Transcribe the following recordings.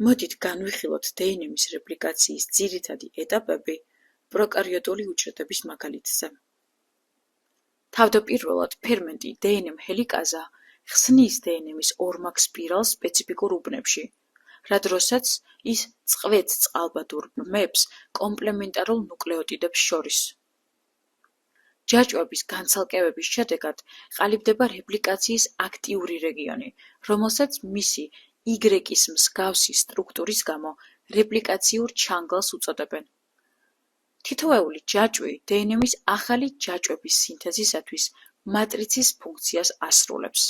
მოდით განვიხილოთ დნმ-ის რეპლიკაციის ძირითადი ეტაპები პროკარიოტული უჯრედების მაგალითზე. თავდაპირველად ფერმენტი დნმ-ჰელიკაზა ხსნის დნმ-ის ორმაგ სპირალს სპეციფიკურ უბნებში, რა დროსაც ის წყვეტს წყალბადურ ბმებს კომპლემენტარულ ნუკლეოტიდებს შორის. ჯაჭვების განცალკევების შედეგად ყალიბდება რეპლიკაციის აქტიური რეგიონი, რომელსაც მისი Y-ის მსგავსი სტრუქტურის გამო რეპლიკაციურ ჩანგალს უწოდებენ. თითოეული ჯაჭვი დნმ-ის ახალი ჯაჭვების სინთეზისათვის მატრიცის ფუნქციას ასრულებს.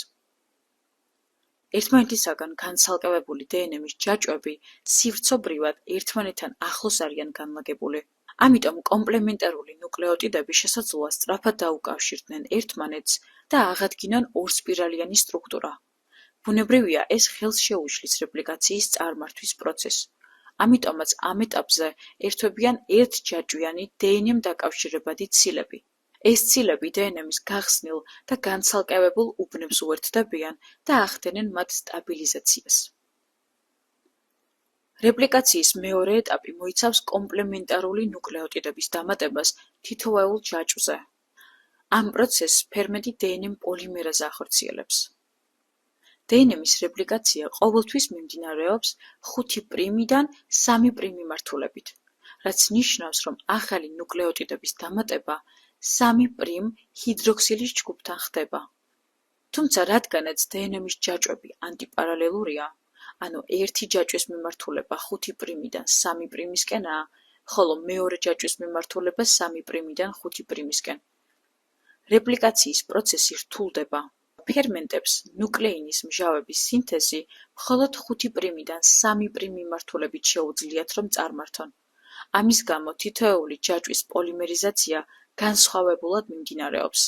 ერთმანეთისაგან განცალკევებული დნმ-ის ჯაჭვები სივრცობრივად ერთმანეთთან ახლოს არიან განლაგებული. ამიტომ კომპლემენტარული ნუკლეოტიდები შესაძლოა სწრაფად დაუკავშირდნენ ერთმანეთს და აღადგინონ ორსპირალიანი სტრუქტურა. ბუნებრივია, ეს ხელს შეუშლის რეპლიკაციის წარმართვის პროცესს. ამიტომაც ამ ეტაპზე ერთვებიან ერთჯაჭვიანი დნმ-დაკავშირებადი ცილები. ეს ცილები დნმ-ის გახსნილ და განცალკევებულ უბნებს უერთდებიან და ახდენენ მათ სტაბილიზაციას. რეპლიკაციის მეორე ეტაპი მოიცავს კომპლემენტარული ნუკლეოტიდების დამატებას თითოეულ ჯაჭვზე. ამ პროცესს ფერმენტი დნმ პოლიმერაზა ახორციელებს. დნმ-ის რეპლიკაცია ყოველთვის მიმდინარეობს 5'-დან 3' მიმართულებით, რაც ნიშნავს, რომ ახალი ნუკლეოტიდების დამატება 3' ჰიდროქსილის ჯგუფთან ხდება. თუმცა, რადგანაც დნმ-ის ჯაჭვები ანტიპარალელურია, ანუ ერთი ჯაჭვის მიმართულება 5'-დან 3'-ისკენაა, ხოლო მეორე ჯაჭვის მიმართულება 3'-დან 5'-ისკენ. რეპლიკაციის პროცესი რთულდება. ფერმენტებს ნუკლეინის მჟავების სინთეზი მხოლოდ 5'-დან 3' მიმართულებით შეუძლიათ, რომ წარმართონ. ამის გამო თითოეული ჯაჭვის პოლიმერიზაცია განსხვავებულად მიმდინარეობს.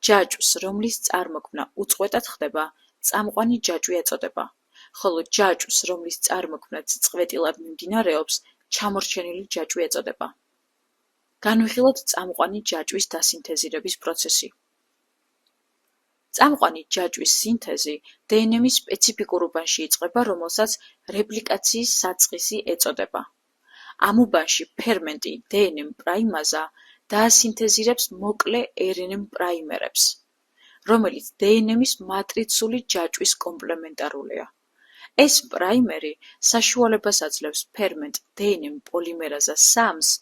ჯაჭვს, რომლის წარმოქმნა უწყვეტად ხდება, წამყვანი ჯაჭვი ეწოდება, ხოლო ჯაჭვს, რომლის წარმოქმნაც წყვეტილად მიმდინარეობს, ჩამორჩენილი ჯაჭვი ეწოდება. განვიხილოთ წამყვანი ჯაჭვის დასინთეზირების პროცესი. წამყვანი ჯაჭვის სინთეზი დნმ-ის სპეციფიკურ უბანში იწყება, რომელსაც რეპლიკაციის საწყისი ეწოდება. ამ უბანში ფერმენტი დნმ პრაიმაზა დაასინთეზირებს მოკლე რნმ პრაიმერებს, რომელიც დნმ-ის მატრიცული ჯაჭვის კომპლემენტარულია. ეს პრაიმერი საშუალებას აძლევს ფერმენტ დნმ პოლიმერაზა 3-ს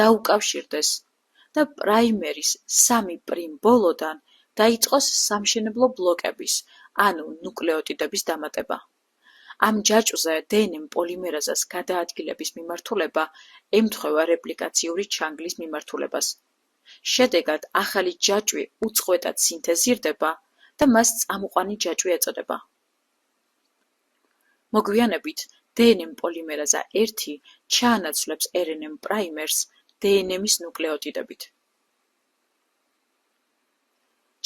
დაუკავშირდეს და პრაიმერის 3' ბოლოდან დაიწყოს სამშენებლო ბლოკების, ანუ ნუკლეოტიდების დამატება. ამ ჯაჭვზე დნმ პოლიმერაზას გადაადგილების მიმართულება ემთხვევა რეპლიკაციური ჩანგლის მიმართულებას. შედეგად, ახალი ჯაჭვი უწყვეტად სინთეზირდება და მას წამყვანი ჯაჭვი ეწოდება. მოგვიანებით, დნმ პოლიმერაზა 1 ჩაანაცვლებს რნმ პრაიმერს დნმ-ის ნუკლეოტიდებით.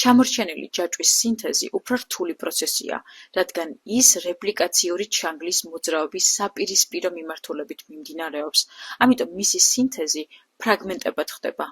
ჩამორჩენილი ჯაჭვის სინთეზი უფრო რთული პროცესია, რადგან ის რეპლიკაციური ჩანგლის მოძრაობის საპირისპირო მიმართულებით მიმდინარეობს, ამიტომ მისი სინთეზი ფრაგმენტებად ხდება.